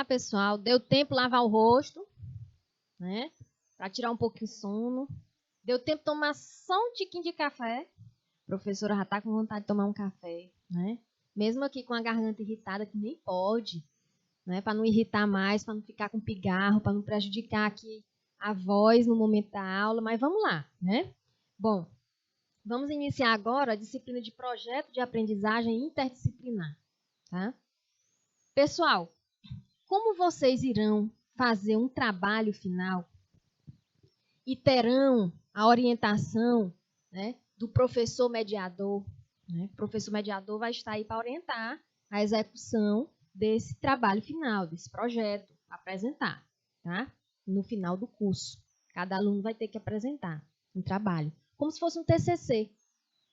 lá, pessoal. Deu tempo de lavar o rosto, né? Para tirar um pouquinho de sono. Deu tempo de tomar só um tiquinho de café. A professora já está com vontade de tomar um café, né? Mesmo aqui com a garganta irritada, que nem pode, né? Para não irritar mais, para não ficar com pigarro, para não prejudicar aqui a voz no momento da aula. Mas vamos lá, né? Bom, vamos iniciar agora a disciplina de projeto de aprendizagem interdisciplinar, tá? Pessoal, como vocês irão fazer um trabalho final e terão a orientação, né, do professor mediador, né? O professor mediador vai estar aí para orientar a execução desse trabalho final, desse projeto, apresentar, tá? No final do curso. Cada aluno vai ter que apresentar um trabalho, como se fosse um TCC,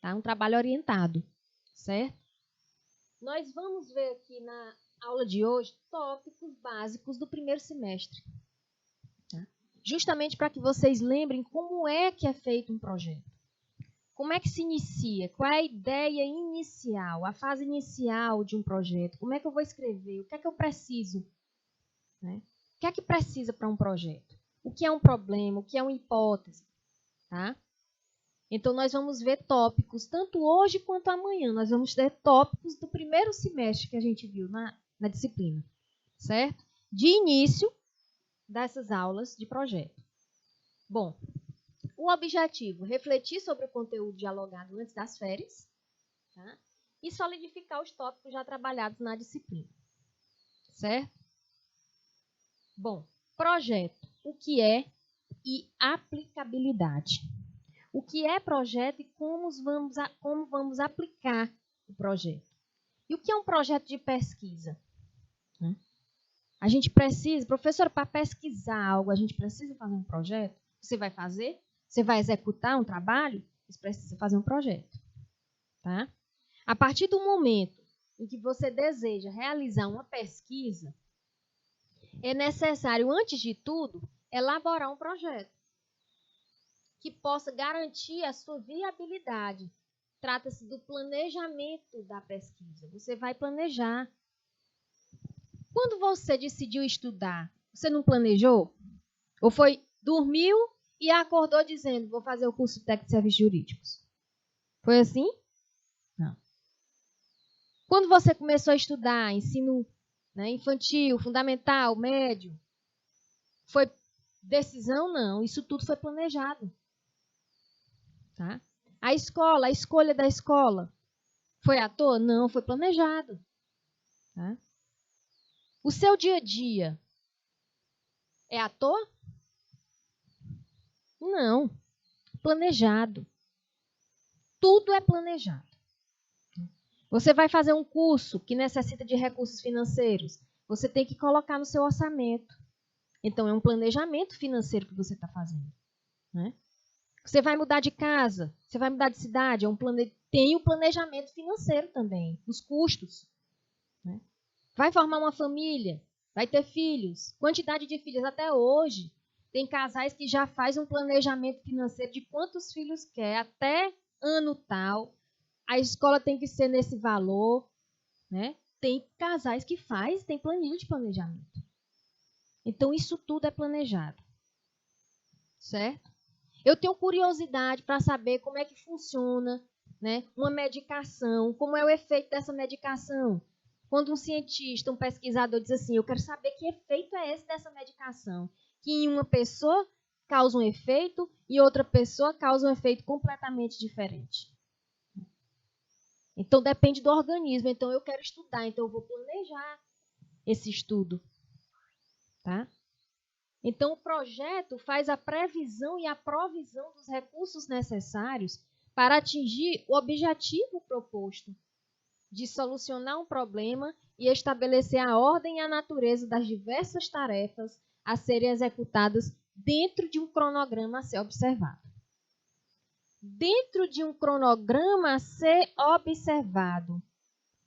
tá? Um trabalho orientado, certo? Nós vamos ver aqui na aula de hoje tópicos básicos do primeiro semestre, tá? Justamente para que vocês lembrem como é que é feito um projeto. Como é que se inicia? Qual é a ideia inicial, a fase inicial de um projeto? Como é que eu vou escrever? O que é que eu preciso? Né? O que é que precisa para um projeto? O que é um problema? O que é uma hipótese? Tá? Então, nós vamos ver tópicos, tanto hoje quanto amanhã. Nós vamos ter tópicos do primeiro semestre que a gente viu na disciplina. Certo? De início dessas aulas de projeto. Bom, o objetivo, refletir sobre o conteúdo dialogado antes das férias, tá? E solidificar os tópicos já trabalhados na disciplina. Certo? Bom, projeto, o que é e aplicabilidade. O que é projeto e como vamos aplicar o projeto. E o que é um projeto de pesquisa? A gente precisa, professora, para pesquisar algo, a gente precisa fazer um projeto? Você vai fazer? Você vai executar um trabalho? Você precisa fazer um projeto. Tá? A partir do momento em que você deseja realizar uma pesquisa, é necessário, antes de tudo, elaborar um projeto que possa garantir a sua viabilidade. Trata-se do planejamento da pesquisa. Você vai planejar. Quando você decidiu estudar, você não planejou? Ou foi, dormiu e acordou dizendo, vou fazer o curso técnico de serviços jurídicos? Foi assim? Não. Quando você começou a estudar ensino, né, infantil, fundamental, médio, foi decisão? Não. Isso tudo foi planejado. Tá? A escola, a escolha da escola, foi à toa? Não, foi planejado. Tá? O seu dia a dia é à toa? Não. Planejado. Tudo é planejado. Você vai fazer um curso que necessita de recursos financeiros. Você tem que colocar no seu orçamento. Então, é um planejamento financeiro que você está fazendo. Né? Você vai mudar de casa, você vai mudar de cidade, tem o planejamento financeiro também, os custos. Né? Vai formar uma família, vai ter filhos, quantidade de filhos. Até hoje, tem casais que já fazem um planejamento financeiro de quantos filhos quer, até ano tal. A escola tem que ser nesse valor. Né? Tem casais que tem planilha de planejamento. Então, isso tudo é planejado. Certo? Eu tenho curiosidade para saber como é que funciona, né, uma medicação, como é o efeito dessa medicação. Quando um cientista, um pesquisador diz assim, eu quero saber que efeito é esse dessa medicação, que em uma pessoa causa um efeito e outra pessoa causa um efeito completamente diferente. Então, depende do organismo. Então, eu quero estudar, então eu vou planejar esse estudo. Tá? Então, o projeto faz a previsão e a provisão dos recursos necessários para atingir o objetivo proposto de solucionar um problema e estabelecer a ordem e a natureza das diversas tarefas a serem executadas dentro de um cronograma a ser observado. Dentro de um cronograma a ser observado,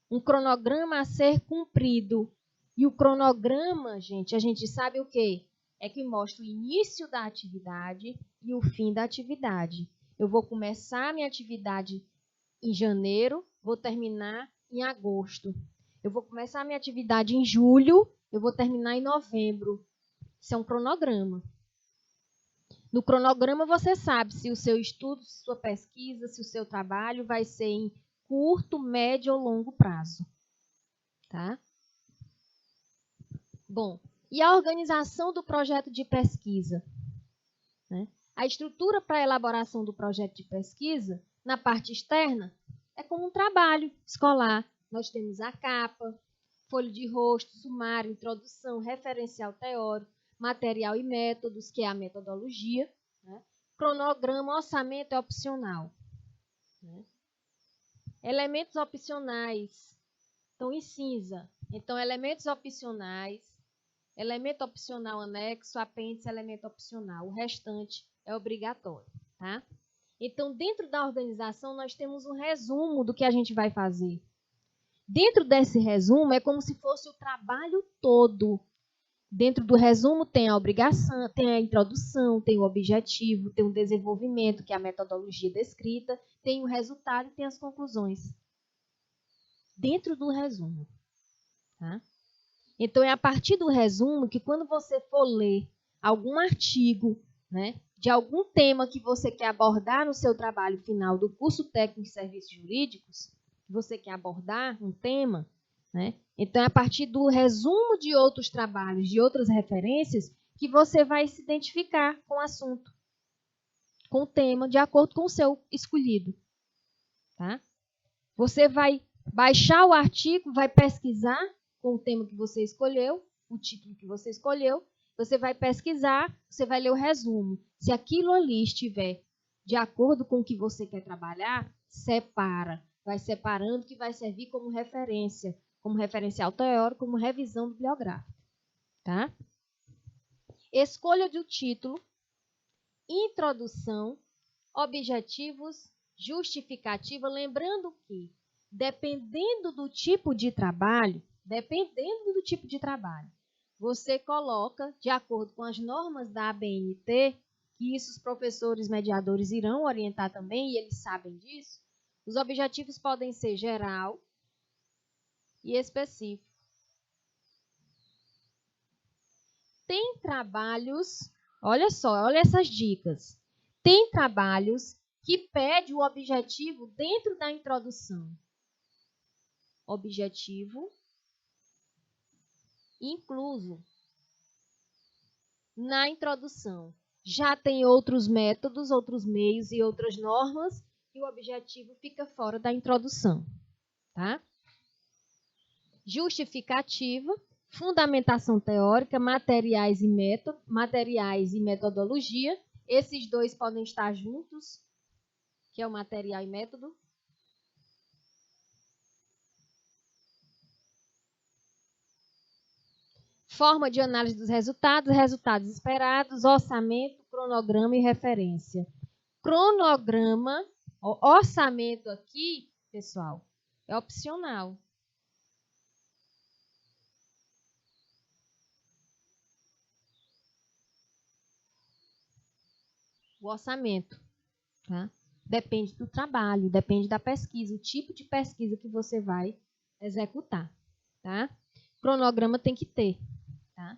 um cronograma a ser cumprido. E o cronograma, gente, a gente sabe o quê? É que mostra o início da atividade e o fim da atividade. Eu vou começar a minha atividade em janeiro, vou terminar em agosto. Eu vou começar a minha atividade em julho eu vou terminar em novembro. Isso é um cronograma. No cronograma você sabe se o seu estudo, se sua pesquisa, se o seu trabalho vai ser em curto, médio ou longo prazo. Tá? Bom, e a organização do projeto de pesquisa? Né? A estrutura para a elaboração do projeto de pesquisa, na parte externa, é como um trabalho escolar. Nós temos a capa, folha de rosto, sumário, introdução, referencial teórico, material e métodos, que é a metodologia. Né? Cronograma, orçamento é opcional. Né? Elementos opcionais estão em cinza. Então, elementos opcionais, elemento opcional anexo, apêndice, elemento opcional. O restante é obrigatório. Tá? Então, dentro da organização, nós temos um resumo do que a gente vai fazer. Dentro desse resumo, é como se fosse o trabalho todo. Dentro do resumo tem a obrigação, tem a introdução, tem o objetivo, tem o desenvolvimento, que é a metodologia descrita, tem o resultado e tem as conclusões. Dentro do resumo. Tá? Então, é a partir do resumo que quando você for ler algum artigo, né, de algum tema que você quer abordar no seu trabalho final do curso técnico de serviços jurídicos, você quer abordar um tema, né? Então, é a partir do resumo de outros trabalhos, de outras referências, que você vai se identificar com o assunto, com o tema, de acordo com o seu escolhido. Tá? Você vai baixar o artigo, vai pesquisar com o tema que você escolheu, o título que você escolheu, você vai pesquisar, você vai ler o resumo. Se aquilo ali estiver de acordo com o que você quer trabalhar, separa. Vai separando, que vai servir como referência, como referencial teórico, como revisão bibliográfica. Tá? Escolha do título, introdução, objetivos, justificativa. Lembrando que, dependendo do tipo de trabalho, você coloca, de acordo com as normas da ABNT, que isso os professores mediadores irão orientar também, e eles sabem disso, os objetivos podem ser geral e específico. Tem trabalhos, olha só, olha essas dicas. Tem trabalhos que pedem o objetivo dentro da introdução. Objetivo incluso na introdução. Já tem outros métodos, outros meios e outras normas que o objetivo fica fora da introdução. Tá? Justificativa, fundamentação teórica, materiais e metodologia. Esses dois podem estar juntos, que é o material e método. Forma de análise dos resultados, resultados esperados, orçamento, cronograma e referência. Cronograma, orçamento aqui, pessoal, é opcional. O orçamento, tá? Depende do trabalho, depende da pesquisa, o tipo de pesquisa que você vai executar, tá? Cronograma tem que ter, tá?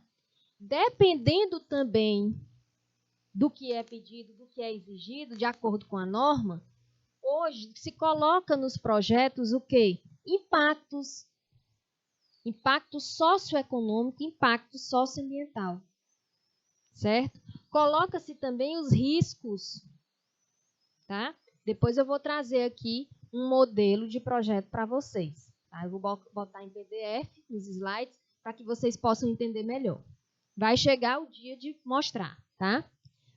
Dependendo também do que é pedido, do que é exigido, de acordo com a norma, hoje se coloca nos projetos o quê? Impactos. Impacto socioeconômico, impacto socioambiental. Certo? Coloca-se também os riscos. Tá? Depois eu vou trazer aqui um modelo de projeto para vocês. Tá? Eu vou botar em PDF nos slides para que vocês possam entender melhor. Vai chegar o dia de mostrar, tá?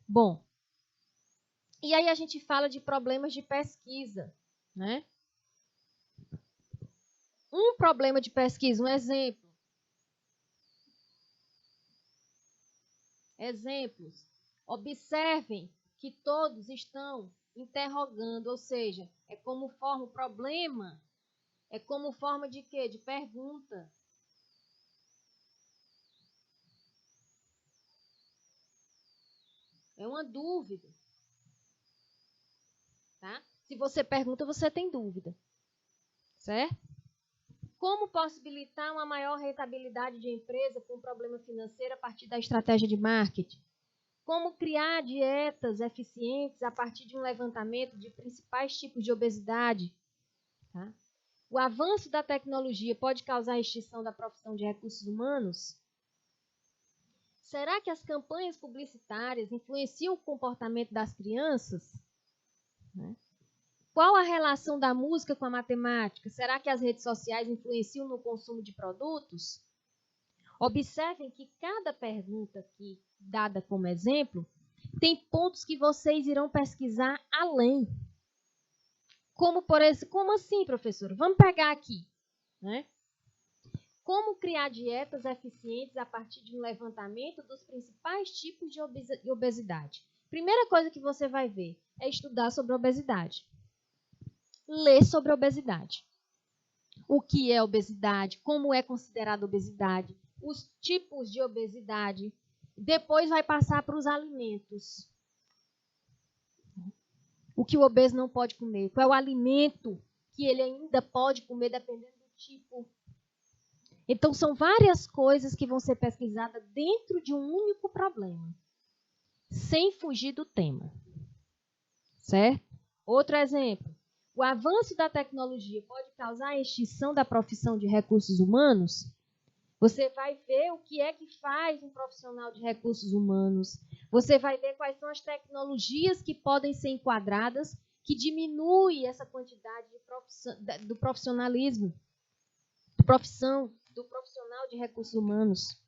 Bom, e aí a gente fala de problemas de pesquisa, né? Um problema de pesquisa, um exemplo. Exemplos. Observem que todos estão interrogando, ou seja, é como forma, o problema é como forma de quê? De pergunta. É uma dúvida. Tá? Se você pergunta, você tem dúvida. Certo? Como possibilitar uma maior rentabilidade de empresa com problema financeiro a partir da estratégia de marketing? Como criar dietas eficientes a partir de um levantamento de principais tipos de obesidade? Tá? O avanço da tecnologia pode causar a extinção da profissão de recursos humanos? Será que as campanhas publicitárias influenciam o comportamento das crianças? Qual a relação da música com a matemática? Será que as redes sociais influenciam no consumo de produtos? Observem que cada pergunta aqui, dada como exemplo, tem pontos que vocês irão pesquisar além. Como, por exemplo, como assim, professor? Vamos pegar aqui, né? Como criar dietas eficientes a partir de um levantamento dos principais tipos de obesidade? Primeira coisa que você vai ver é estudar sobre obesidade. Ler sobre obesidade. O que é obesidade, como é considerada obesidade, os tipos de obesidade. Depois vai passar para os alimentos. O que o obeso não pode comer, qual é o alimento que ele ainda pode comer, dependendo do tipo. Então, são várias coisas que vão ser pesquisadas dentro de um único problema, sem fugir do tema. Certo? Outro exemplo. O avanço da tecnologia pode causar a extinção da profissão de recursos humanos? Você vai ver o que é que faz um profissional de recursos humanos. Você vai ver quais são as tecnologias que podem ser enquadradas, que diminui essa quantidade do profissionalismo, do profissional de recursos humanos.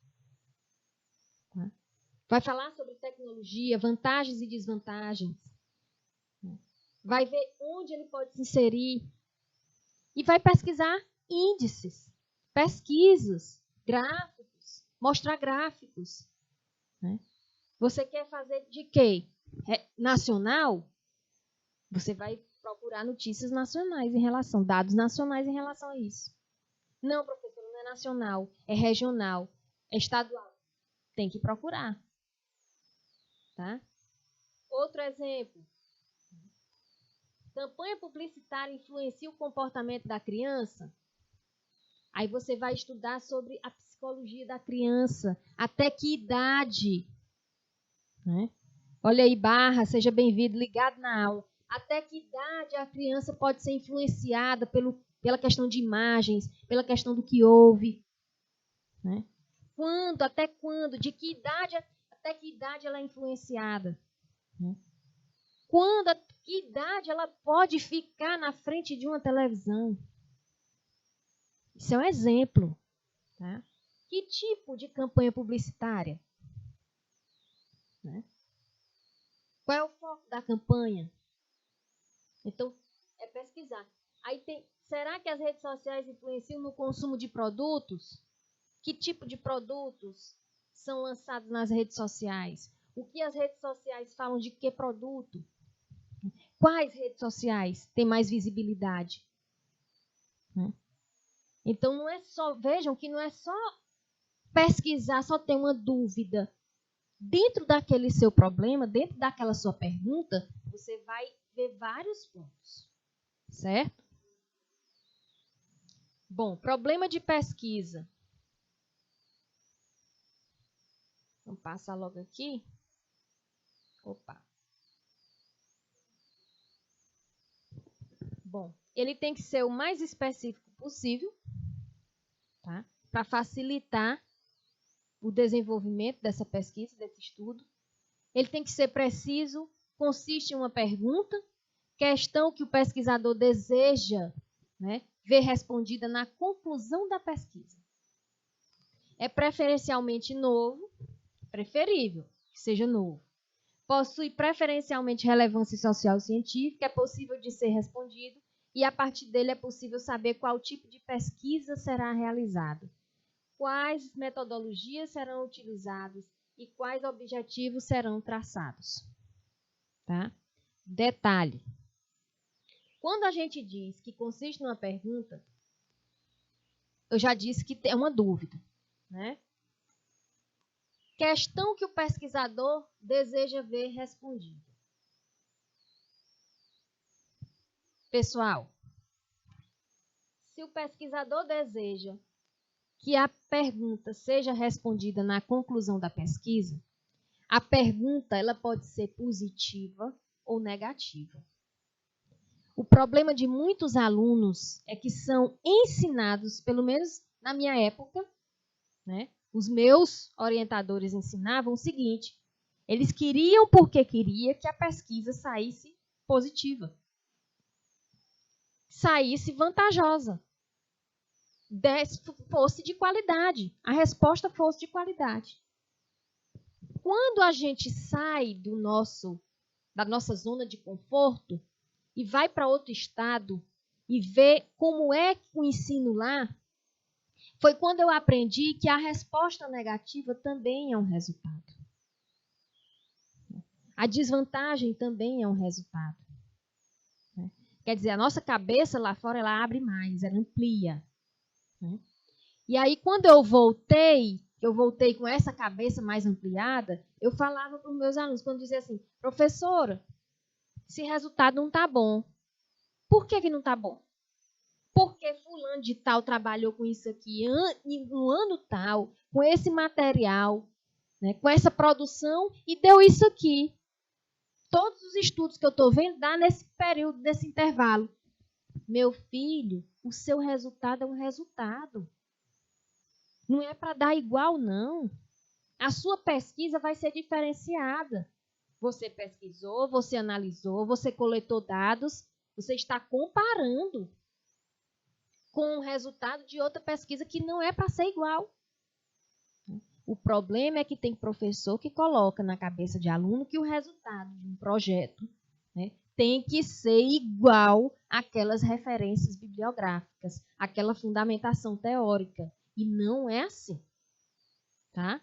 Vai falar sobre tecnologia, vantagens e desvantagens. Vai ver onde ele pode se inserir. E vai pesquisar índices, pesquisas, gráficos, mostrar gráficos. Você quer fazer de quê? Nacional? Você vai procurar notícias nacionais em relação, dados nacionais em relação a isso. Não, professor, não é nacional, é regional, é estadual. Tem que procurar. Tá? Outro exemplo. Campanha publicitária influencia o comportamento da criança? Aí você vai estudar sobre a psicologia da criança. Até que idade? Olha aí, Barra, seja bem-vindo, ligado na aula. Até que idade a criança pode ser influenciada pela questão de imagens, pela questão do que ouve? Quando, até quando? De que idade, até que idade ela é influenciada? Quando, a que idade ela pode ficar na frente de uma televisão? Isso é um exemplo. Tá? Que tipo de campanha publicitária? Qual é o foco da campanha? Então, é pesquisar. Aí será que as redes sociais influenciam no consumo de produtos? Que tipo de produtos são lançados nas redes sociais? O que as redes sociais falam de que produto? Quais redes sociais têm mais visibilidade? Então, não é só, vejam que não é só pesquisar, só ter uma dúvida. Dentro daquele seu problema, dentro daquela sua pergunta, você vai ver vários pontos. Certo? Bom, problema de pesquisa. Vamos passar logo aqui. Opa. Bom, ele tem que ser o mais específico possível, tá? Para facilitar o desenvolvimento dessa pesquisa, desse estudo. Ele tem que ser preciso, consiste em uma pergunta, questão que o pesquisador deseja, ver respondida na conclusão da pesquisa. É preferencialmente novo, preferível que seja novo. Possui preferencialmente relevância social e científica, é possível de ser respondido e a partir dele é possível saber qual tipo de pesquisa será realizado, quais metodologias serão utilizadas e quais objetivos serão traçados. Tá? Detalhe. Quando a gente diz que consiste numa pergunta, eu já disse que é uma dúvida. Questão que o pesquisador deseja ver respondida. Pessoal, se o pesquisador deseja que a pergunta seja respondida na conclusão da pesquisa, a pergunta ela pode ser positiva ou negativa. O problema de muitos alunos é que são ensinados, pelo menos na minha época, né? Os meus orientadores ensinavam o seguinte: eles queriam porque queria que a pesquisa saísse positiva, saísse vantajosa, fosse de qualidade, a resposta fosse de qualidade. Quando a gente sai da nossa zona de conforto e vai para outro estado e vê como é o ensino lá, foi quando eu aprendi que a resposta negativa também é um resultado. A desvantagem também é um resultado. Quer dizer, a nossa cabeça lá fora, ela abre mais, ela amplia. E aí, quando eu voltei com essa cabeça mais ampliada, eu falava para os meus alunos, quando dizia assim, professora, esse resultado não está bom. Por que não está bom? Porque fulano de tal trabalhou com isso aqui no ano tal, com esse material, né, com essa produção e deu isso aqui. Todos os estudos que eu estou vendo dá nesse período, nesse intervalo. Meu filho, o seu resultado é um resultado. Não é para dar igual, não. A sua pesquisa vai ser diferenciada. Você pesquisou, você analisou, você coletou dados, você está comparando com o resultado de outra pesquisa que não é para ser igual. O problema é que tem professor que coloca na cabeça de aluno que o resultado de um projeto, né, tem que ser igual àquelas referências bibliográficas, àquela fundamentação teórica. E não é assim. Tá?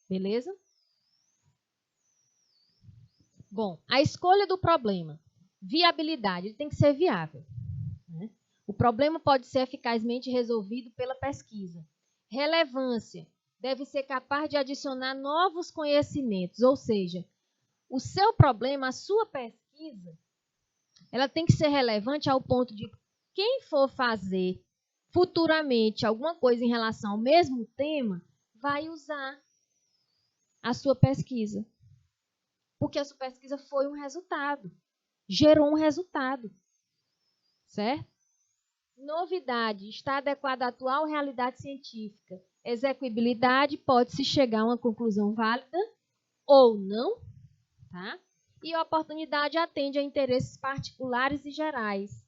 Beleza? Bom, a escolha do problema. Viabilidade, ele tem que ser viável. Né? O problema pode ser eficazmente resolvido pela pesquisa. Relevância, deve ser capaz de adicionar novos conhecimentos, ou seja, o seu problema, a sua pesquisa, ela tem que ser relevante ao ponto de quem for fazer futuramente alguma coisa em relação ao mesmo tema, vai usar a sua pesquisa. Porque a sua pesquisa foi um resultado, gerou um resultado, certo? Novidade, está adequada à atual realidade científica. Execuibilidade, pode-se chegar a uma conclusão válida ou não, tá? E oportunidade atende a interesses particulares e gerais.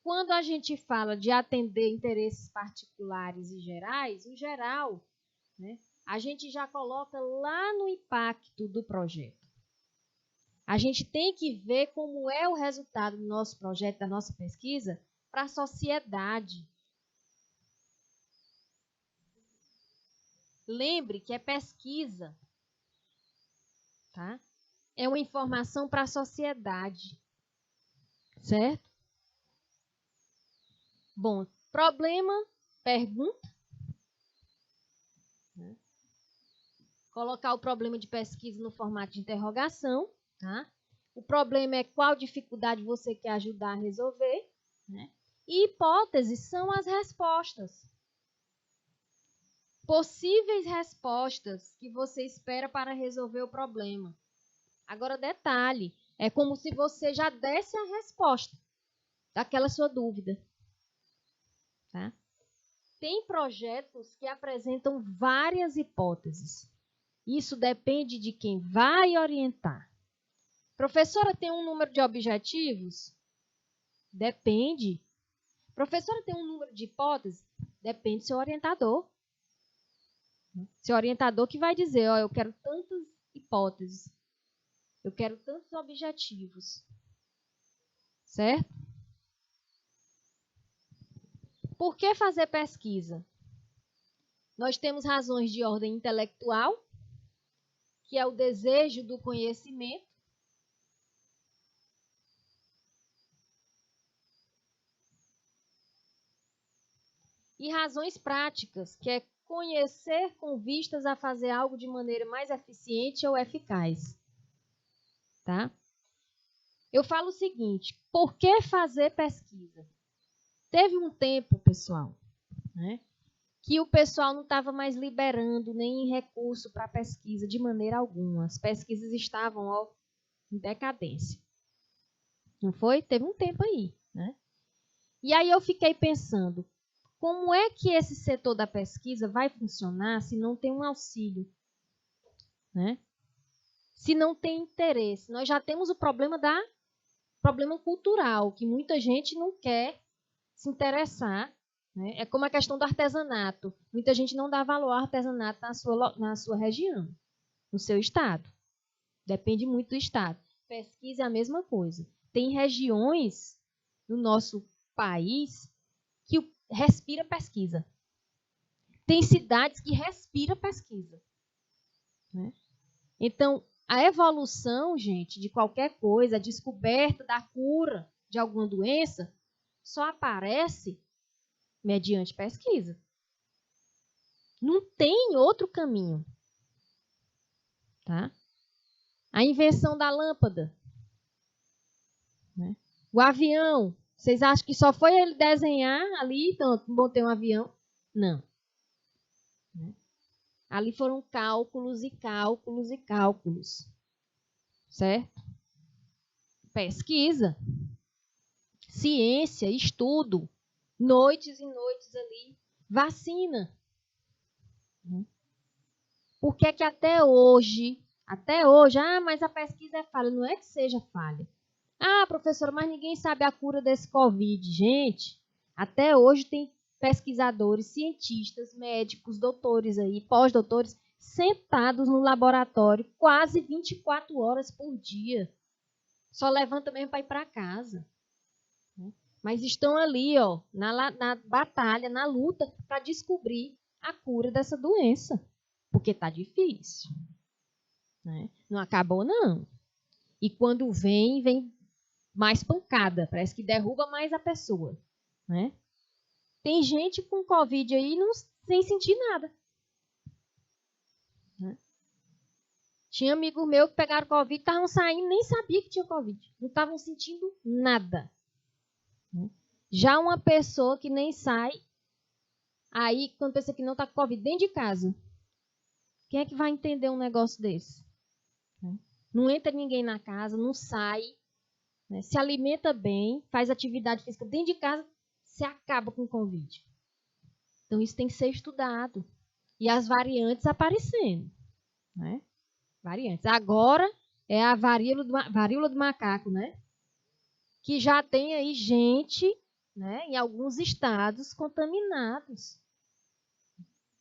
Quando a gente fala de atender interesses particulares e gerais, o geral, né, a gente já coloca lá no impacto do projeto. A gente tem que ver como é o resultado do nosso projeto, da nossa pesquisa, para a sociedade. Lembre que é pesquisa, tá? É uma informação para a sociedade, certo? Bom, problema, pergunta. Colocar o problema de pesquisa no formato de interrogação. Tá? O problema é qual dificuldade você quer ajudar a resolver. Né? E hipóteses são as respostas. Possíveis respostas que você espera para resolver o problema. Agora, detalhe, é como se você já desse a resposta daquela sua dúvida. Tá? Tem projetos que apresentam várias hipóteses. Isso depende de quem vai orientar. Professora, tem um número de objetivos? Depende. Professora, tem um número de hipóteses? Depende do seu orientador. Seu orientador que vai dizer, ó, eu quero tantas hipóteses. Eu quero tantos objetivos. Certo? Por que fazer pesquisa? Nós temos razões de ordem intelectual, que é o desejo do conhecimento. E razões práticas, que é conhecer com vistas a fazer algo de maneira mais eficiente ou eficaz. Tá? Eu falo o seguinte, por que fazer pesquisa? Teve um tempo, pessoal, né? Que o pessoal não estava mais liberando nem recurso para pesquisa de maneira alguma. As pesquisas estavam em decadência. Não foi? Teve um tempo aí, né? E aí eu fiquei pensando, como é que esse setor da pesquisa vai funcionar se não tem um auxílio, né? Se não tem interesse? Nós já temos o problema cultural, que muita gente não quer se interessar, né? É como a questão do artesanato. Muita gente não dá valor ao artesanato na sua região, no seu estado. Depende muito do estado. Pesquisa é a mesma coisa. Tem regiões no nosso país que respira pesquisa. Tem cidades que respira pesquisa, né? Então, a evolução, gente, de qualquer coisa, a descoberta da cura de alguma doença, só aparece mediante pesquisa. Não tem outro caminho, tá? A invenção da lâmpada, né? O avião, vocês acham que só foi ele desenhar ali, então, botei um avião? Não. Né? Ali foram cálculos e cálculos e cálculos, certo? Pesquisa, ciência, estudo, noites e noites ali, vacina. Por que que até hoje, mas a pesquisa é falha? Não é que seja falha. Ah, professora, mas ninguém sabe a cura desse Covid. Gente, até hoje tem pesquisadores, cientistas, médicos, doutores aí, pós-doutores, sentados no laboratório quase 24 horas por dia. Só levanta mesmo para ir para casa. Mas estão ali, ó, na batalha, na luta, para descobrir a cura dessa doença. Porque está difícil. Né? Não acabou, não. E quando vem mais pancada. Parece que derruba mais a pessoa. Né? Tem gente com Covid aí sem sentir nada. Né? Tinha amigo meu que pegaram Covid, estavam saindo, nem sabia que tinha Covid. Não estavam sentindo nada. Né? Já uma pessoa que nem sai, aí quando pensa que não está com Covid dentro de casa, quem é que vai entender um negócio desse? Né? Não entra ninguém na casa, não sai, né? Se alimenta bem, faz atividade física dentro de casa, se acaba com Covid. Então isso tem que ser estudado. E as variantes aparecendo. Né? Variantes. Agora é a varíola do macaco, né? Que já tem aí gente, né, em alguns estados contaminados.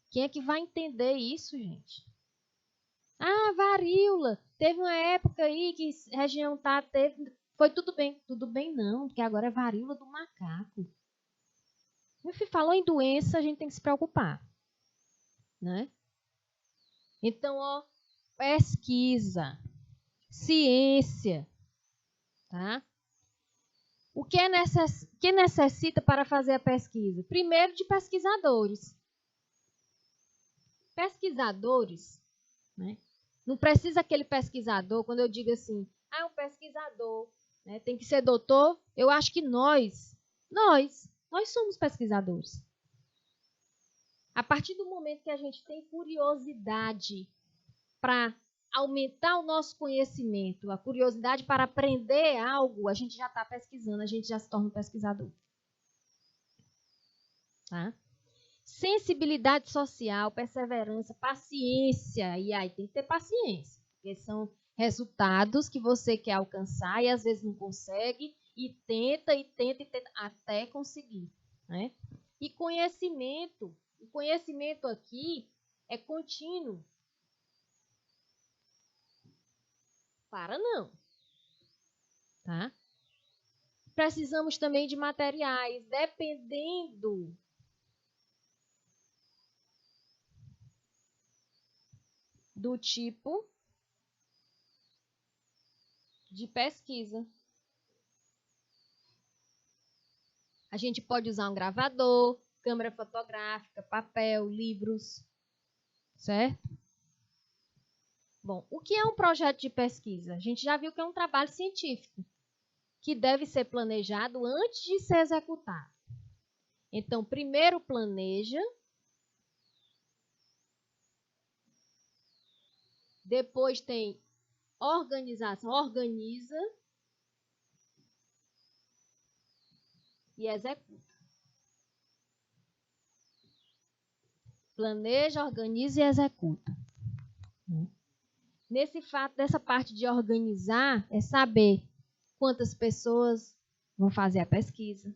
Quem é que vai entender isso, gente? Ah, varíola. Teve uma época aí que região foi tudo bem. Tudo bem não, porque agora é varíola do macaco. Meu filho, falou em doença, a gente tem que se preocupar. Né? Então, ó, pesquisa, ciência, tá? O que necessita para fazer a pesquisa? Primeiro, de pesquisadores. Pesquisadores, né? Não precisa aquele pesquisador, quando eu digo assim, um pesquisador, né, tem que ser doutor. Eu acho que nós somos pesquisadores. A partir do momento que a gente tem curiosidade para aumentar o nosso conhecimento, a curiosidade para aprender algo, a gente já está pesquisando, a gente já se torna um pesquisador. Tá? Sensibilidade social, perseverança, paciência. E aí tem que ter paciência, porque são resultados que você quer alcançar e às vezes não consegue, e tenta até conseguir. Né? E conhecimento. O conhecimento aqui é contínuo. Para não. Tá? Precisamos também de materiais, dependendo do tipo de pesquisa. A gente pode usar um gravador, câmera fotográfica, papel, livros, certo? Bom, o que é um projeto de pesquisa? A gente já viu que é um trabalho científico, que deve ser planejado antes de ser executado. Então, primeiro planeja, depois tem organização, organiza e executa. Planeja, organiza e executa. Nessa parte de organizar, é saber quantas pessoas vão fazer a pesquisa,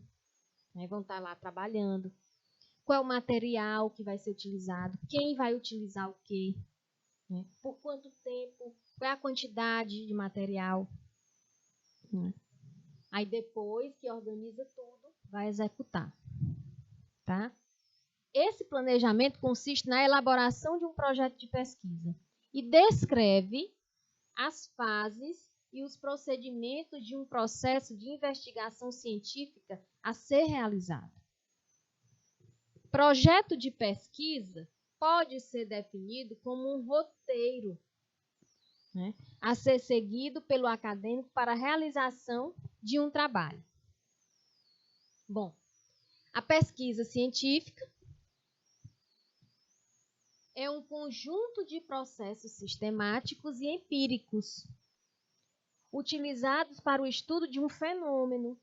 né, vão estar lá trabalhando, qual é o material que vai ser utilizado, quem vai utilizar o quê, né, por quanto tempo, qual é a quantidade de material. Né. Aí depois que organiza tudo, vai executar. Tá? Esse planejamento consiste na elaboração de um projeto de pesquisa e descreve as fases e os procedimentos de um processo de investigação científica a ser realizado. Projeto de pesquisa pode ser definido como um roteiro, né, a ser seguido pelo acadêmico para a realização de um trabalho. Bom, a pesquisa científica é um conjunto de processos sistemáticos e empíricos utilizados para o estudo de um fenômeno.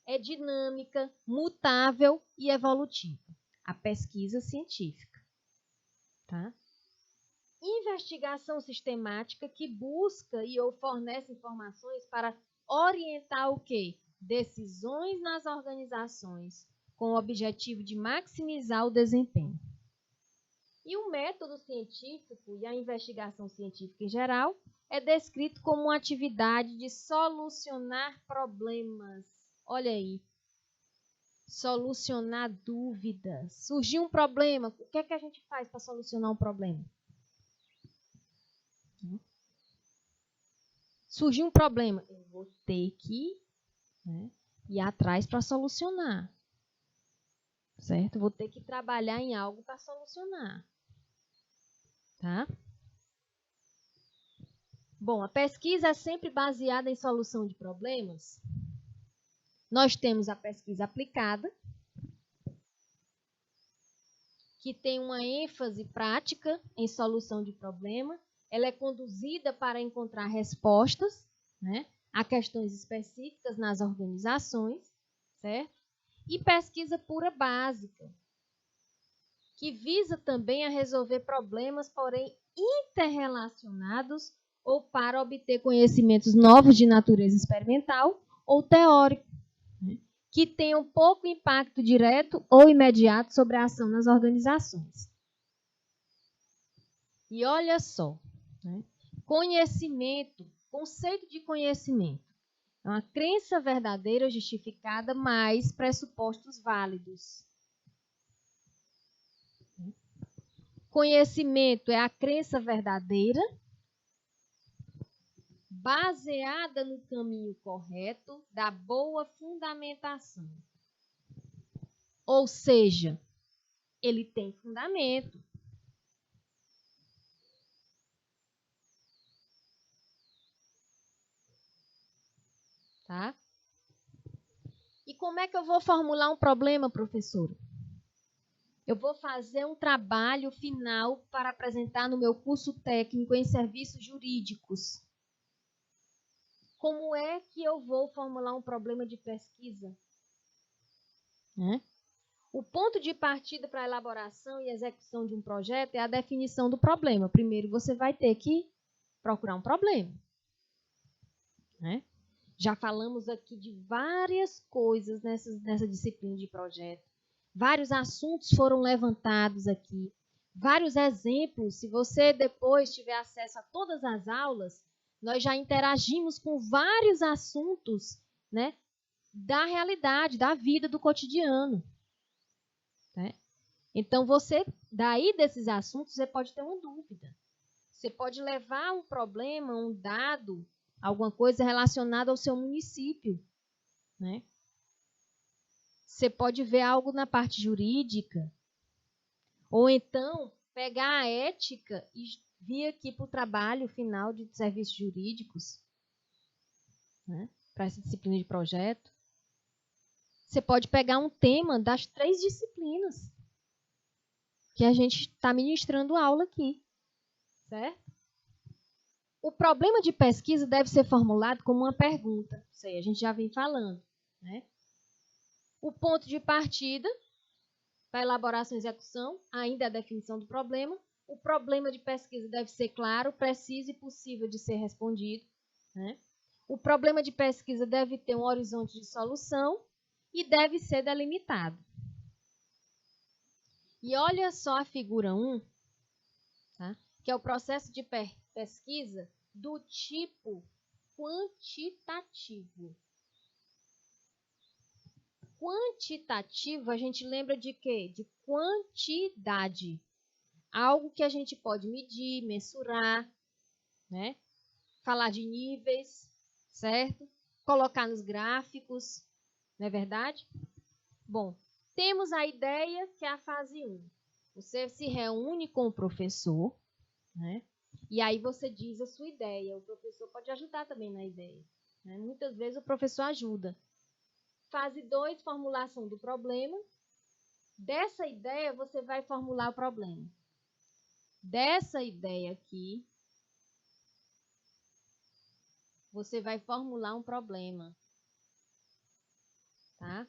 É dinâmica, mutável e evolutiva. A pesquisa científica. Tá? Investigação sistemática que busca e ou fornece informações para orientar o quê? Decisões nas organizações, com o objetivo de maximizar o desempenho. E o método científico e a investigação científica em geral é descrito como uma atividade de solucionar problemas. Olha aí. Solucionar dúvidas. Surgiu um problema. O que é que a gente faz para solucionar um problema? Surgiu um problema. Eu vou ter que, né, ir atrás para solucionar. Certo? Vou ter que trabalhar em algo para solucionar. Tá? Bom, a pesquisa é sempre baseada em solução de problemas. Nós temos a pesquisa aplicada, que tem uma ênfase prática em solução de problema. Ela é conduzida para encontrar respostas, né, a questões específicas nas organizações, certo? E pesquisa pura básica, que visa também a resolver problemas, porém interrelacionados ou para obter conhecimentos novos de natureza experimental ou teórico, né, que tenham pouco impacto direto ou imediato sobre a ação nas organizações. E olha só, né, conhecimento, conceito de conhecimento, é uma crença verdadeira justificada mais pressupostos válidos. Conhecimento é a crença verdadeira, baseada no caminho correto da boa fundamentação. Ou seja, ele tem fundamento. Tá? E como é que eu vou formular um problema, professora? Eu vou fazer um trabalho final para apresentar no meu curso técnico em serviços jurídicos. Como é que eu vou formular um problema de pesquisa? O ponto de partida para a elaboração e execução de um projeto é a definição do problema. Primeiro, você vai ter que procurar um problema. Já falamos aqui de várias coisas nessa disciplina de projeto. Vários assuntos foram levantados aqui. Vários exemplos. Se você depois tiver acesso a todas as aulas, nós já interagimos com vários assuntos, né, da realidade, da vida, do cotidiano. Né? Então, daí desses assuntos, você pode ter uma dúvida. Você pode levar um problema, um dado, alguma coisa relacionada ao seu município. Né? Você pode ver algo na parte jurídica. Ou então, pegar a ética e vir aqui para o trabalho final de serviços jurídicos. Né? Para essa disciplina de projeto. Você pode pegar um tema das 3 disciplinas que a gente está ministrando aula aqui, certo? O problema de pesquisa deve ser formulado como uma pergunta. Isso aí a gente já vem falando, né? O ponto de partida para elaboração e execução, ainda é a definição do problema. O problema de pesquisa deve ser claro, preciso e possível de ser respondido, né? O problema de pesquisa deve ter um horizonte de solução e deve ser delimitado. E olha só a figura 1, tá? Que é o processo de pesquisa do tipo quantitativo. Quantitativo, a gente lembra de quê? De quantidade. Algo que a gente pode medir, mensurar, né? Falar de níveis, certo? Colocar nos gráficos, não é verdade? Bom, temos a ideia que é a fase 1. Você se reúne com o professor, né? E aí você diz a sua ideia. O professor pode ajudar também na ideia, né? Muitas vezes o professor ajuda. Fase 2, formulação do problema. Dessa ideia, você vai formular o problema. Dessa ideia aqui, você vai formular um problema. Tá?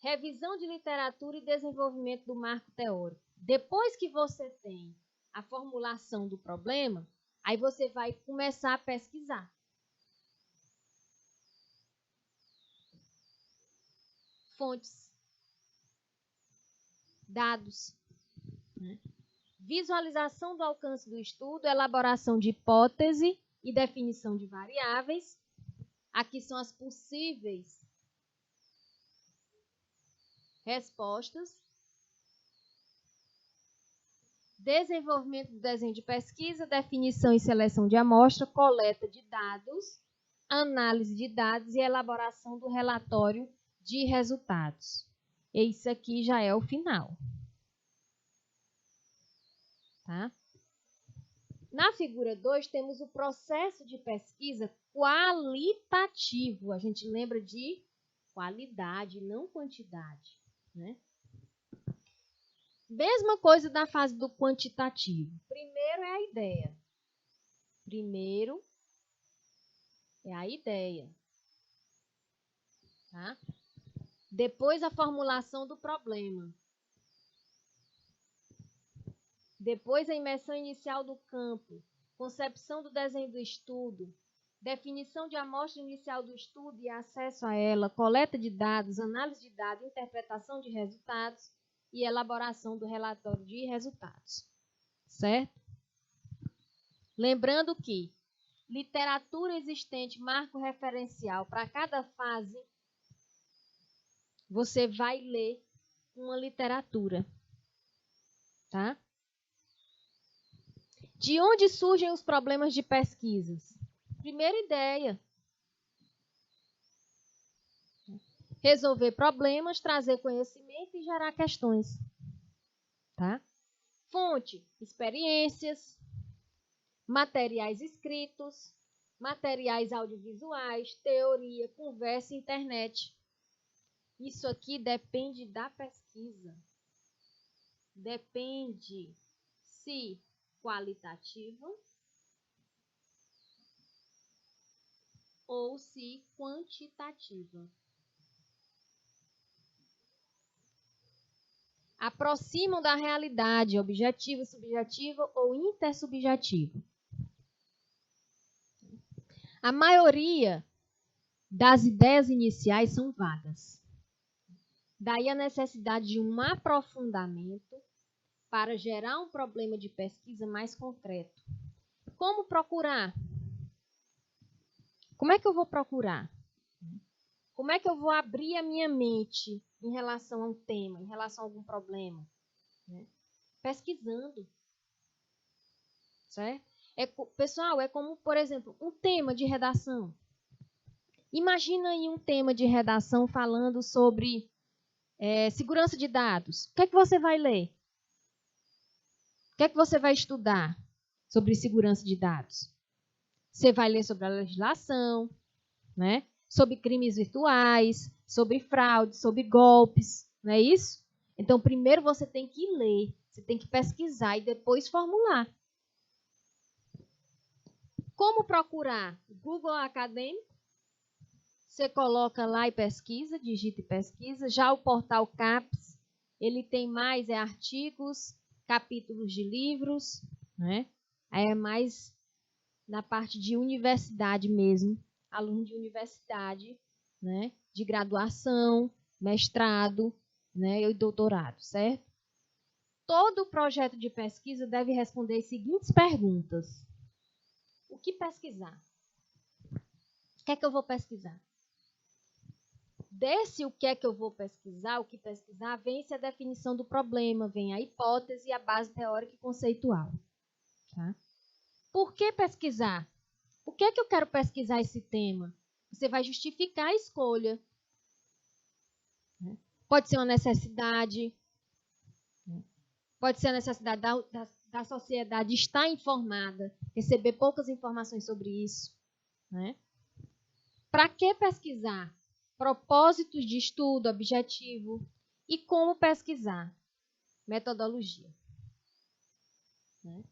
Revisão de literatura e desenvolvimento do marco teórico. Depois que você tem a formulação do problema, aí você vai começar a pesquisar. Fontes, dados, né? Visualização do alcance do estudo, elaboração de hipótese e definição de variáveis. Aqui são as possíveis respostas. Desenvolvimento do desenho de pesquisa, definição e seleção de amostra, coleta de dados, análise de dados e elaboração do relatório de resultados. Esse aqui já é o final. Tá? Na figura 2, temos o processo de pesquisa qualitativo. A gente lembra de qualidade, não quantidade, né? Mesma coisa da fase do quantitativo. Primeiro é a ideia. Primeiro é a ideia. Tá? Depois a formulação do problema. Depois a imersão inicial do campo. Concepção do desenho do estudo. Definição de amostra inicial do estudo e acesso a ela. Coleta de dados, análise de dados, interpretação de resultados e elaboração do relatório de resultados. Certo? Lembrando que literatura existente, marco referencial, para cada fase, você vai ler uma literatura. Tá? De onde surgem os problemas de pesquisas? Primeira ideia. Resolver problemas, trazer conhecimento e gerar questões. Tá? Fonte, experiências, materiais escritos, materiais audiovisuais, teoria, conversa, internet. Isso aqui depende da pesquisa. Depende se qualitativa ou se quantitativa. Aproximam da realidade, objetiva, subjetiva ou intersubjetiva. A maioria das ideias iniciais são vagas. Daí a necessidade de um aprofundamento para gerar um problema de pesquisa mais concreto. Como procurar? Como é que eu vou procurar? Como é que eu vou abrir a minha mente em relação a um tema, em relação a algum problema? Pesquisando. Certo? Pessoal, é como, por exemplo, um tema de redação. Imagina aí um tema de redação falando sobre segurança de dados. O que é que você vai ler? O que é que você vai estudar sobre segurança de dados? Você vai ler sobre a legislação, né? sobre crimes virtuais, sobre fraude, sobre golpes, não é isso? Então, primeiro você tem que ler, você tem que pesquisar e depois formular. Como procurar? Google Acadêmico, você coloca lá e pesquisa, digita e pesquisa. Já o portal CAPES, ele tem mais artigos, capítulos de livros, né? Aí é mais na parte de universidade mesmo, aluno de universidade, né? De graduação, mestrado, né? E doutorado, certo? Todo projeto de pesquisa deve responder as seguintes perguntas. O que pesquisar? O que é que eu vou pesquisar? Desse o que é que eu vou pesquisar, o que pesquisar, vem-se a definição do problema, vem a hipótese e a base teórica e conceitual. Tá? Por que pesquisar? Por que é que eu quero pesquisar esse tema? Você vai justificar a escolha. Pode ser uma necessidade, pode ser a necessidade da sociedade estar informada, receber poucas informações sobre isso. Né? Para que pesquisar? Propósitos de estudo, objetivo e como pesquisar. Metodologia. Né?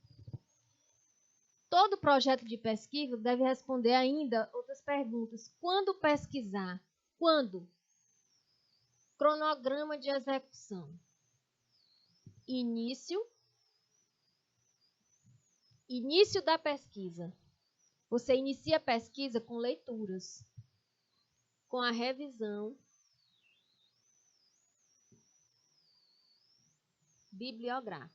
Todo projeto de pesquisa deve responder ainda outras perguntas. Quando pesquisar? Quando? Cronograma de execução. Início da pesquisa. Você inicia a pesquisa com leituras, com a revisão bibliográfica.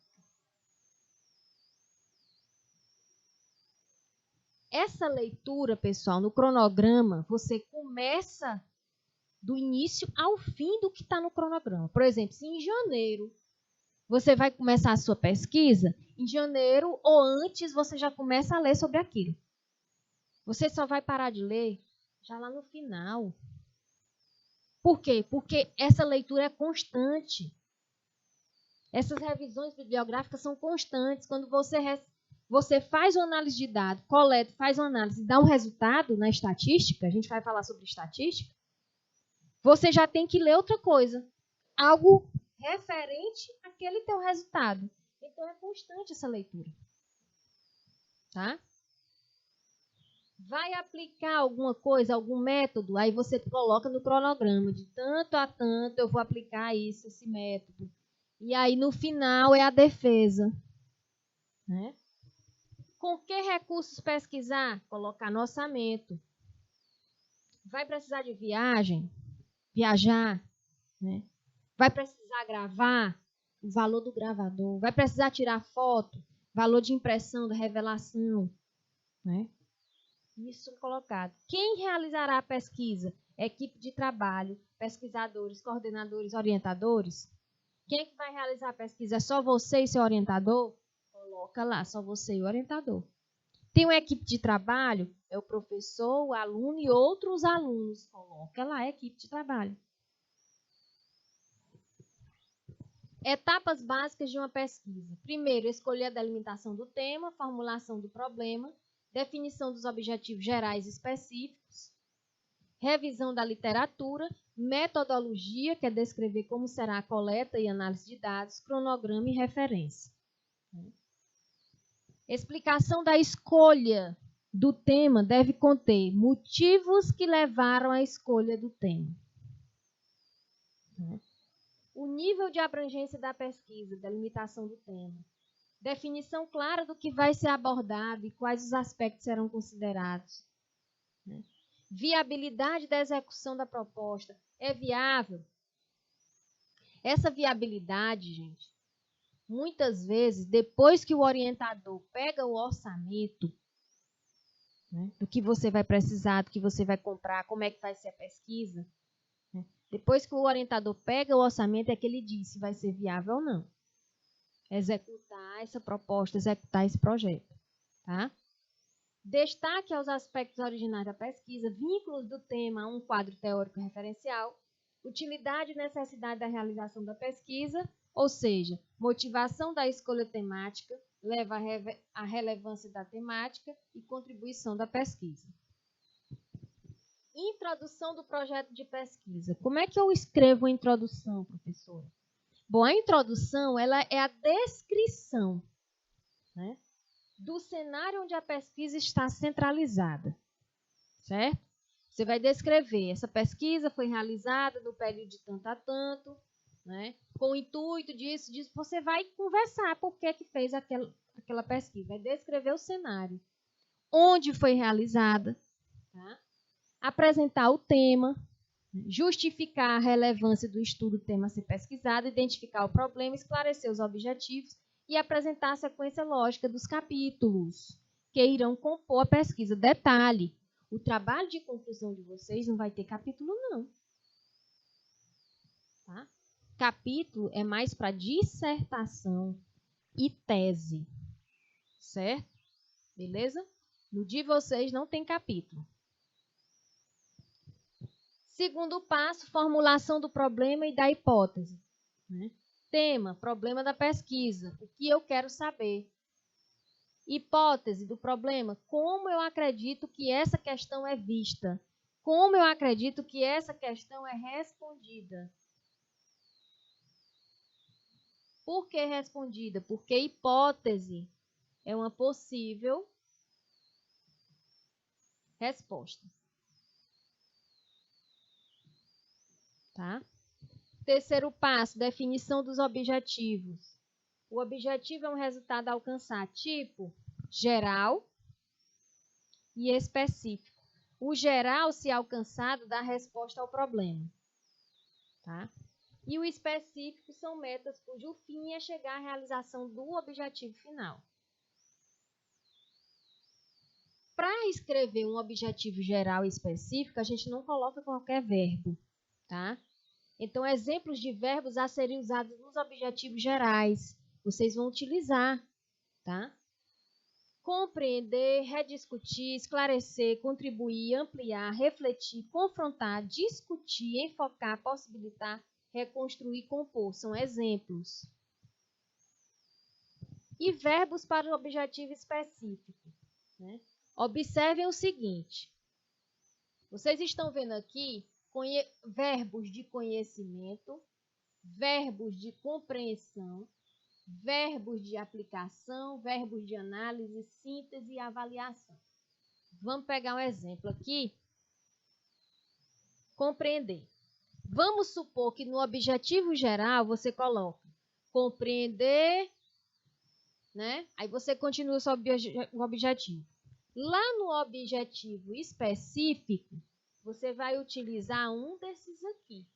Essa leitura, pessoal, no cronograma, você começa do início ao fim do que está no cronograma. Por exemplo, se em janeiro você vai começar a sua pesquisa, em janeiro ou antes você já começa a ler sobre aquilo. Você só vai parar de ler já lá no final. Por quê? Porque essa leitura é constante. Essas revisões bibliográficas são constantes. Quando você faz uma análise de dados, coleta, faz uma análise e dá um resultado na estatística, a gente vai falar sobre estatística, você já tem que ler outra coisa. Algo referente àquele teu resultado. Então, é constante essa leitura. Tá? Vai aplicar alguma coisa, algum método, aí você coloca no cronograma. De tanto a tanto eu vou aplicar isso, esse método. E aí, no final, é a defesa. Né? Com que recursos pesquisar? Colocar no orçamento. Vai precisar de viajar, né? Vai precisar gravar, o valor do gravador. Vai precisar tirar foto, valor de impressão, da revelação. Né? Isso colocado. Quem realizará a pesquisa? Equipe de trabalho, pesquisadores, coordenadores, orientadores. Quem é que vai realizar a pesquisa? É só você e seu orientador? Coloca lá, só você e o orientador. Tem uma equipe de trabalho? É o professor, o aluno e outros alunos. Coloca lá a equipe de trabalho. Etapas básicas de uma pesquisa. Primeiro, escolher a delimitação do tema, formulação do problema, definição dos objetivos gerais específicos, revisão da literatura, metodologia, que é descrever como será a coleta e análise de dados, cronograma e referência. Explicação da escolha do tema deve conter motivos que levaram à escolha do tema. O nível de abrangência da pesquisa, delimitação do tema. Definição clara do que vai ser abordado e quais os aspectos serão considerados. Viabilidade da execução da proposta. É viável? Essa viabilidade, gente, muitas vezes, depois que o orientador pega o orçamento, né, do que você vai precisar, do que você vai comprar, como é que vai ser a pesquisa, né, depois que o orientador pega o orçamento, é que ele diz se vai ser viável ou não. Executar essa proposta, executar esse projeto. Tá? Destaque aos aspectos originais da pesquisa, vínculos do tema a um quadro teórico referencial, utilidade e necessidade da realização da pesquisa, ou seja, motivação da escolha temática, leva à relevância da temática e contribuição da pesquisa. Introdução do projeto de pesquisa. Como é que eu escrevo a introdução, professora? Bom, a introdução ela é a descrição, né, do cenário onde a pesquisa está centralizada, certo? Você vai descrever, essa pesquisa foi realizada no período de tanto a tanto, né, com o intuito disso. Você vai conversar por que fez aquela pesquisa, vai descrever o cenário, onde foi realizada, tá? Apresentar o tema, justificar a relevância do estudo do tema a ser pesquisado, identificar o problema, esclarecer os objetivos e apresentar a sequência lógica dos capítulos que irão compor a pesquisa. Detalhe, o trabalho de conclusão de vocês não vai ter capítulo, não. Tá? Capítulo é mais para dissertação e tese, certo? Beleza? No de vocês não tem capítulo. Segundo passo, formulação do problema e da hipótese. Né? Tema, problema da pesquisa. O que eu quero saber? Hipótese do problema. Como eu acredito que essa questão é vista? Como eu acredito que essa questão é respondida? Por que respondida? Porque hipótese é uma possível resposta. Tá? Terceiro passo, definição dos objetivos. O objetivo é um resultado a alcançar, tipo geral e específico. O geral, se alcançado, dá resposta ao problema. Tá? E o específico são metas cujo fim é chegar à realização do objetivo final. Para escrever um objetivo geral e específico, a gente não coloca qualquer verbo. Tá? Então, exemplos de verbos a serem usados nos objetivos gerais, vocês vão utilizar, tá? Compreender, rediscutir, esclarecer, contribuir, ampliar, refletir, confrontar, discutir, enfocar, possibilitar, reconstruir, compor. São exemplos. E verbos para o objetivo específico. Né? Observem o seguinte. Vocês estão vendo aqui verbos de conhecimento, verbos de compreensão, verbos de aplicação, verbos de análise, síntese e avaliação. Vamos pegar um exemplo aqui. Compreender. Vamos supor que no objetivo geral você coloca compreender, né? Aí você continua o objetivo. Lá no objetivo específico, você vai utilizar um desses aqui,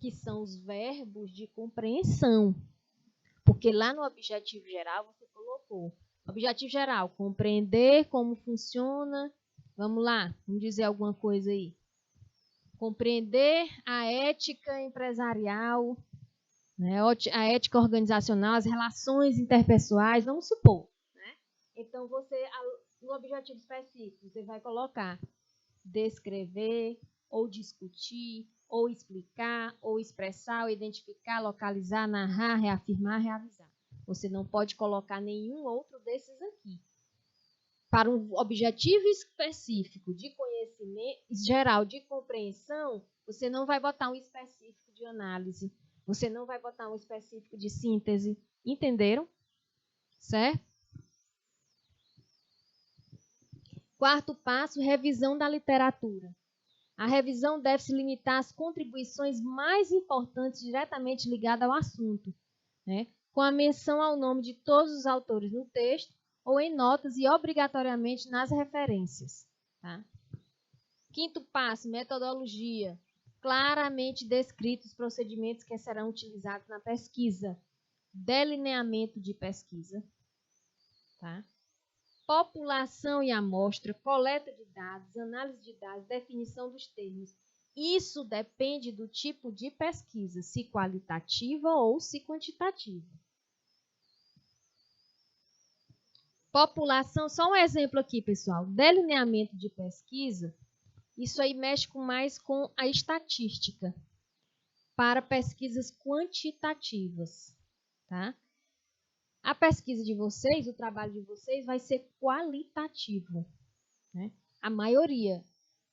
que são os verbos de compreensão. Porque lá no objetivo geral você colocou. Objetivo geral, compreender como funciona. Vamos lá, vamos dizer alguma coisa aí. Compreender a ética empresarial, né? A ética organizacional, as relações interpessoais, vamos supor. Né? Então, no objetivo específico, você vai colocar descrever, ou discutir, ou explicar, ou expressar, ou identificar, localizar, narrar, reafirmar, realizar. Você não pode colocar nenhum outro desses aqui. Para um objetivo específico de conhecimento geral, de compreensão, você não vai botar um específico de análise, você não vai botar um específico de síntese. Entenderam? Certo? Quarto passo, revisão da literatura. A revisão deve se limitar às contribuições mais importantes diretamente ligadas ao assunto, né? Com a menção ao nome de todos os autores no texto ou em notas e obrigatoriamente nas referências. Tá? Quinto passo, metodologia. Claramente descritos os procedimentos que serão utilizados na pesquisa. Delineamento de pesquisa. Tá? População e amostra, coleta de dados, análise de dados, definição dos termos. Isso depende do tipo de pesquisa, se qualitativa ou se quantitativa. População, só um exemplo aqui, pessoal. Delineamento de pesquisa, isso aí mexe mais com a estatística para pesquisas quantitativas, tá? A pesquisa de vocês, o trabalho de vocês vai ser qualitativo, né? A maioria,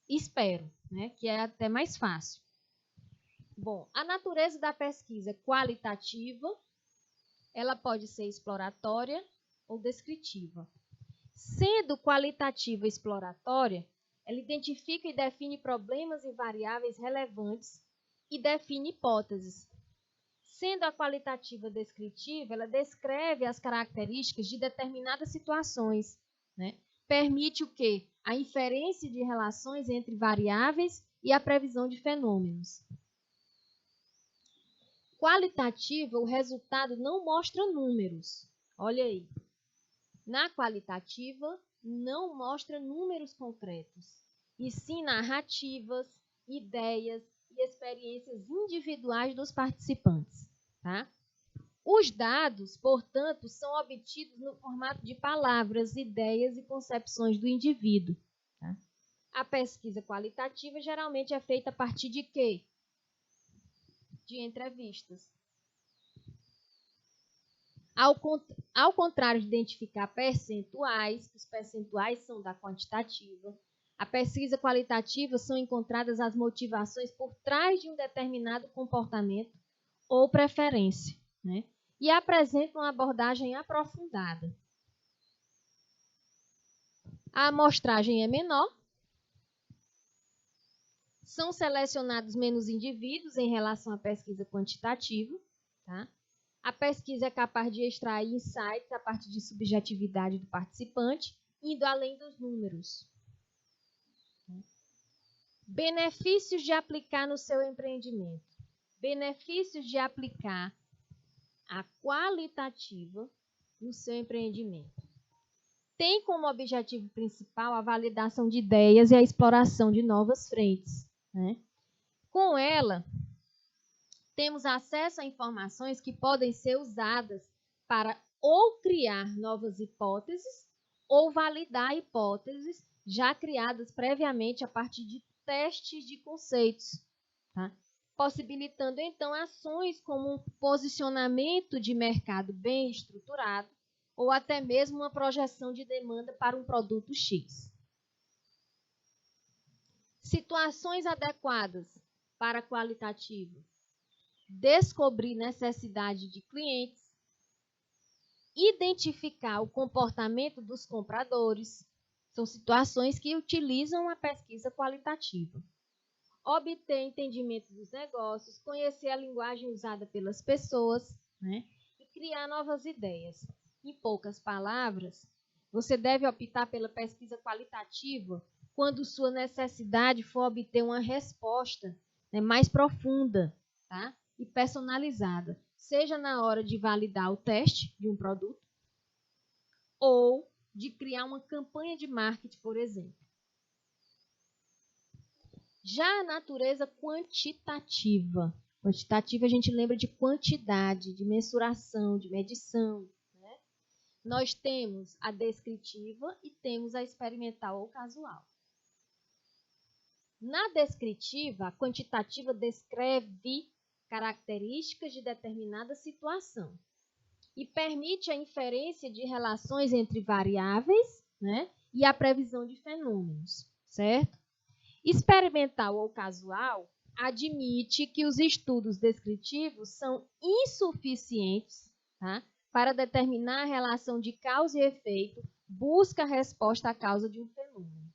espero, né? Que é até mais fácil. Bom, a natureza da pesquisa qualitativa, ela pode ser exploratória ou descritiva. Sendo qualitativa e exploratória, ela identifica e define problemas e variáveis relevantes e define hipóteses. Sendo a qualitativa descritiva, ela descreve as características de determinadas situações, né? Permite o quê? A inferência de relações entre variáveis e a previsão de fenômenos. Qualitativa, o resultado não mostra números. Olha aí. Na qualitativa, não mostra números concretos, e sim narrativas, ideias e experiências individuais dos participantes. Tá? Os dados, portanto, são obtidos no formato de palavras, ideias e concepções do indivíduo. Tá? A pesquisa qualitativa geralmente é feita a partir de quê? De entrevistas. Ao contrário de identificar percentuais, os percentuais são da quantitativa, a pesquisa qualitativa são encontradas as motivações por trás de um determinado comportamento ou preferência, né? E apresentam uma abordagem aprofundada. A amostragem é menor, são selecionados menos indivíduos em relação à pesquisa quantitativa, tá? A pesquisa é capaz de extrair insights a partir de subjetividade do participante, indo além dos números. Benefícios de aplicar no seu empreendimento. Benefícios de aplicar a qualitativa no seu empreendimento. Tem como objetivo principal a validação de ideias e a exploração de novas frentes, né? Com ela, temos acesso a informações que podem ser usadas para ou criar novas hipóteses ou validar hipóteses já criadas previamente a partir de testes de conceitos, tá? Possibilitando então ações como um posicionamento de mercado bem estruturado ou até mesmo uma projeção de demanda para um produto X. Situações adequadas para qualitativo. Descobrir necessidade de clientes, identificar o comportamento dos compradores, são situações que utilizam a pesquisa qualitativa. Obter entendimento dos negócios, conhecer a linguagem usada pelas pessoas, né? E criar novas ideias. Em poucas palavras, você deve optar pela pesquisa qualitativa quando sua necessidade for obter uma resposta, né, mais profunda, tá? E personalizada, seja na hora de validar o teste de um produto ou de criar uma campanha de marketing, por exemplo. Já a natureza quantitativa. Quantitativa a gente lembra de quantidade, de mensuração, de medição, né? Nós temos a descritiva e temos a experimental ou casual. Na descritiva, a quantitativa descreve características de determinada situação e permite a inferência de relações entre variáveis, né, e a previsão de fenômenos, certo? Experimental ou casual admite que os estudos descritivos são insuficientes, tá, para determinar a relação de causa e efeito, busca a resposta à causa de um fenômeno.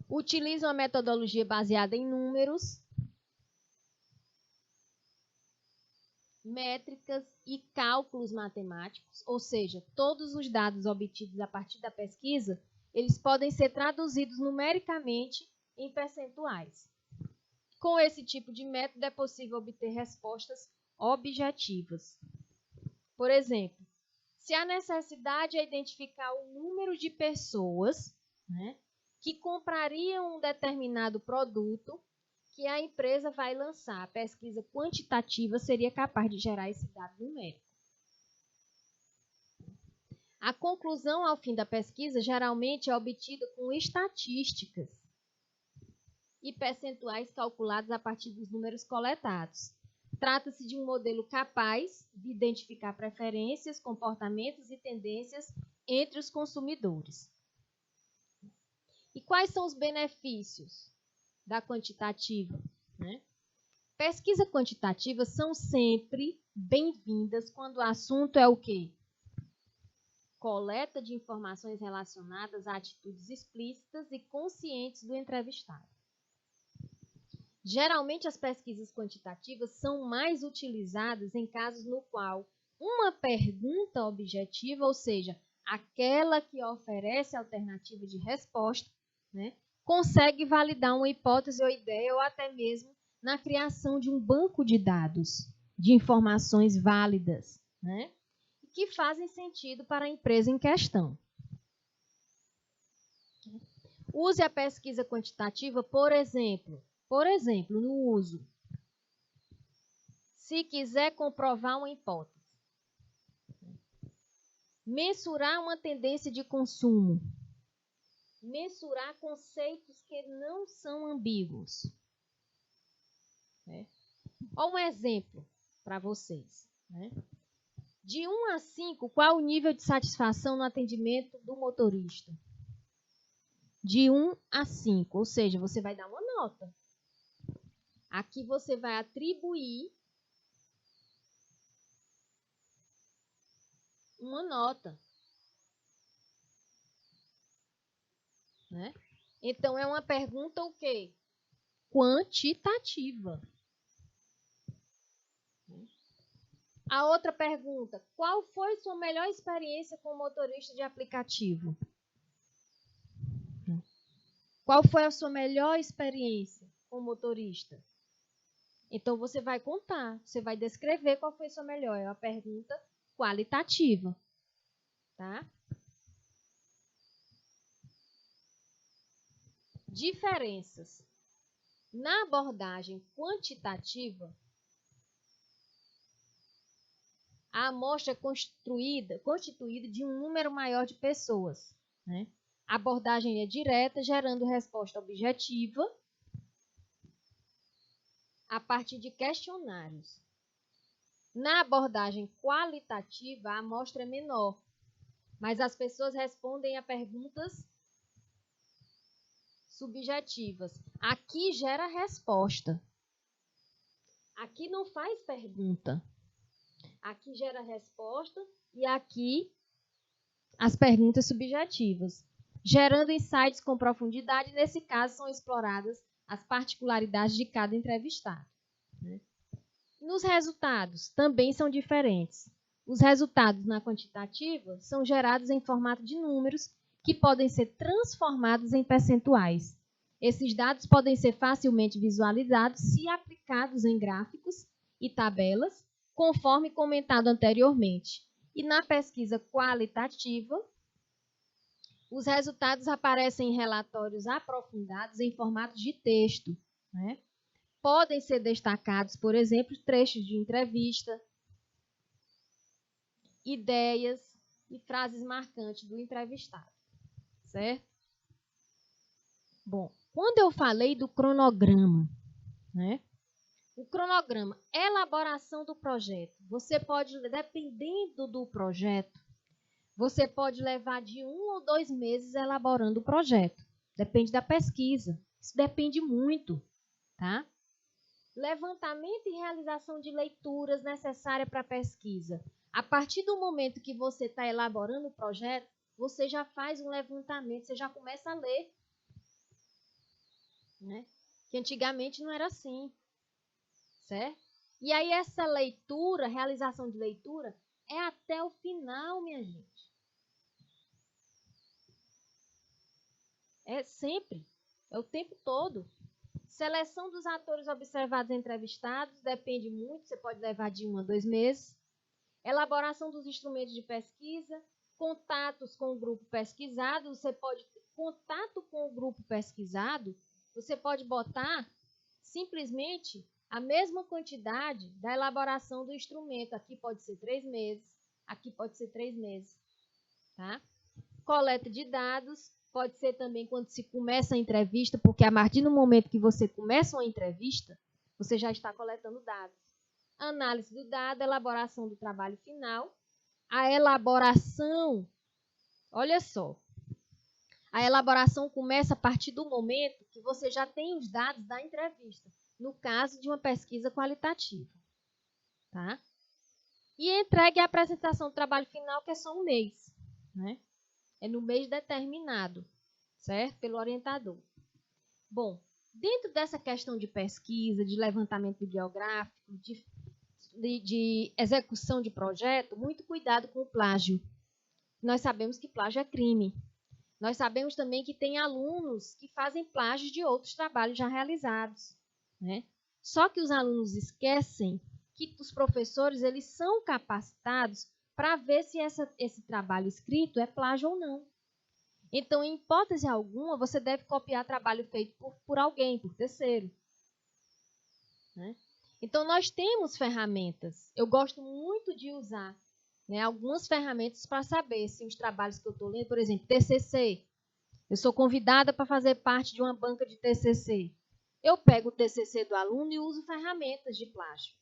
Utilizam a metodologia baseada em números, métricas e cálculos matemáticos, ou seja, todos os dados obtidos a partir da pesquisa, eles podem ser traduzidos numericamente em percentuais. Com esse tipo de método é possível obter respostas objetivas. Por exemplo, se a necessidade é identificar o número de pessoas, né, que comprariam um determinado produto que a empresa vai lançar, a pesquisa quantitativa seria capaz de gerar esse dado numérico. A conclusão ao fim da pesquisa geralmente é obtida com estatísticas e percentuais calculados a partir dos números coletados. Trata-se de um modelo capaz de identificar preferências, comportamentos e tendências entre os consumidores. E quais são os benefícios da quantitativa, né? Pesquisa quantitativa são sempre bem-vindas quando o assunto é o quê? Coleta de informações relacionadas a atitudes explícitas e conscientes do entrevistado. Geralmente, as pesquisas quantitativas são mais utilizadas em casos no qual uma pergunta objetiva, ou seja, aquela que oferece alternativa de resposta, né, consegue validar uma hipótese ou ideia, ou até mesmo na criação de um banco de dados, de informações válidas, né, que fazem sentido para a empresa em questão. Use a pesquisa quantitativa, por exemplo, no uso. Se quiser comprovar uma hipótese. Mensurar uma tendência de consumo. Mensurar conceitos que não são ambíguos. Olha um exemplo para vocês. De 1 a 5, qual o nível de satisfação no atendimento do motorista? De 1 a 5, ou seja, você vai dar uma nota. Aqui você vai atribuir uma nota. Então, é uma pergunta o quê? Quantitativa. A outra pergunta, qual foi sua melhor experiência com o motorista de aplicativo? Qual foi a sua melhor experiência com o motorista? Então, você vai contar, você vai descrever qual foi a sua melhor. É uma pergunta qualitativa. Tá? Diferenças. Na abordagem quantitativa, a amostra é constituída de um número maior de pessoas. A abordagem é direta, gerando resposta objetiva a partir de questionários. Na abordagem qualitativa, a amostra é menor, mas as pessoas respondem a perguntas subjetivas. Aqui gera resposta. Aqui não faz pergunta. Aqui gera resposta e aqui as perguntas subjetivas. Gerando insights com profundidade, nesse caso são exploradas as particularidades de cada entrevistado. Nos resultados, também são diferentes. Os resultados na quantitativa são gerados em formato de números que podem ser transformados em percentuais. Esses dados podem ser facilmente visualizados se aplicados em gráficos e tabelas, conforme comentado anteriormente. E na pesquisa qualitativa, os resultados aparecem em relatórios aprofundados em formato de texto. Podem ser destacados, por exemplo, trechos de entrevista, ideias e frases marcantes do entrevistado. Certo? Bom, quando eu falei do cronograma, o cronograma, elaboração do projeto. Você pode, dependendo do projeto, você pode levar de 1 ou 2 meses elaborando o projeto. Depende da pesquisa. Isso depende muito, tá? Levantamento e realização de leituras necessárias para a pesquisa. A partir do momento que você está elaborando o projeto, você já faz um levantamento, você já começa a ler. Que antigamente não era assim. Certo? E aí essa leitura, realização de leitura, é até o final, minha gente. É sempre. É o tempo todo. Seleção dos atores observados e entrevistados, depende muito, você pode levar de 1 a 2 meses. Elaboração dos instrumentos de pesquisa, contatos com o grupo pesquisado, você pode contato com o grupo pesquisado, você pode botar simplesmente a mesma quantidade da elaboração do instrumento. Aqui pode ser 3 meses, aqui pode ser 3 meses. Tá? Coleta de dados, pode ser também quando se começa a entrevista, porque a partir do momento que você começa uma entrevista, você já está coletando dados. análise do dado, elaboração do trabalho final. A elaboração, olha só, a elaboração começa a partir do momento que você já tem os dados da entrevista, no caso de uma pesquisa qualitativa. Tá? E entregue a apresentação do trabalho final, que é só um mês. Né? É no mês determinado, certo? Pelo orientador. Bom, dentro dessa questão de pesquisa, de levantamento bibliográfico, de execução de projeto, muito cuidado com o plágio. Nós sabemos que plágio é crime. Nós sabemos também que tem alunos que fazem plágio de outros trabalhos já realizados. Né? Só que os alunos esquecem que os professores eles são capacitados para ver se esse trabalho escrito é plágio ou não. Então, em hipótese alguma, você deve copiar trabalho feito por alguém, por terceiro. Né? Então, nós temos ferramentas. Eu gosto muito de usar algumas ferramentas para saber se os trabalhos que eu estou lendo, por exemplo, TCC. Eu sou convidada para fazer parte de uma banca de TCC. Eu pego o TCC do aluno e uso ferramentas de plágio.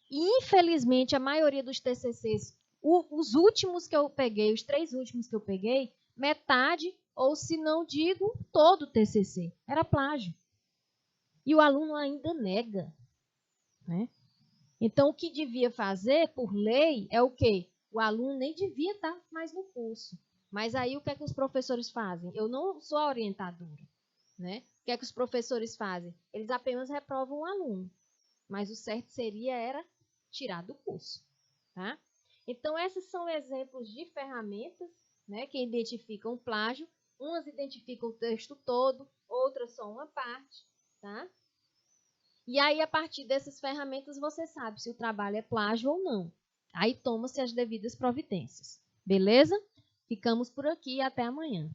E, infelizmente, a maioria dos TCCs, os últimos que eu peguei, os 3 últimos que eu peguei, metade, ou se não digo, todo o TCC, era plágio. E o aluno ainda nega. Né? Então, o que devia fazer, por lei, é o quê? O aluno nem devia estar mais no curso. Mas aí, o que é que os professores fazem? Eu não sou a orientadora. Né? O que é que os professores fazem? Eles apenas reprovam o aluno. Mas o certo era tirar do curso. Tá? Então, esses são exemplos de ferramentas que identificam plágio. Umas identificam o texto todo, outras só uma parte. Tá? E aí, a partir dessas ferramentas, você sabe se o trabalho é plágio ou não. Aí, toma-se as devidas providências. Beleza? Ficamos por aqui e até amanhã.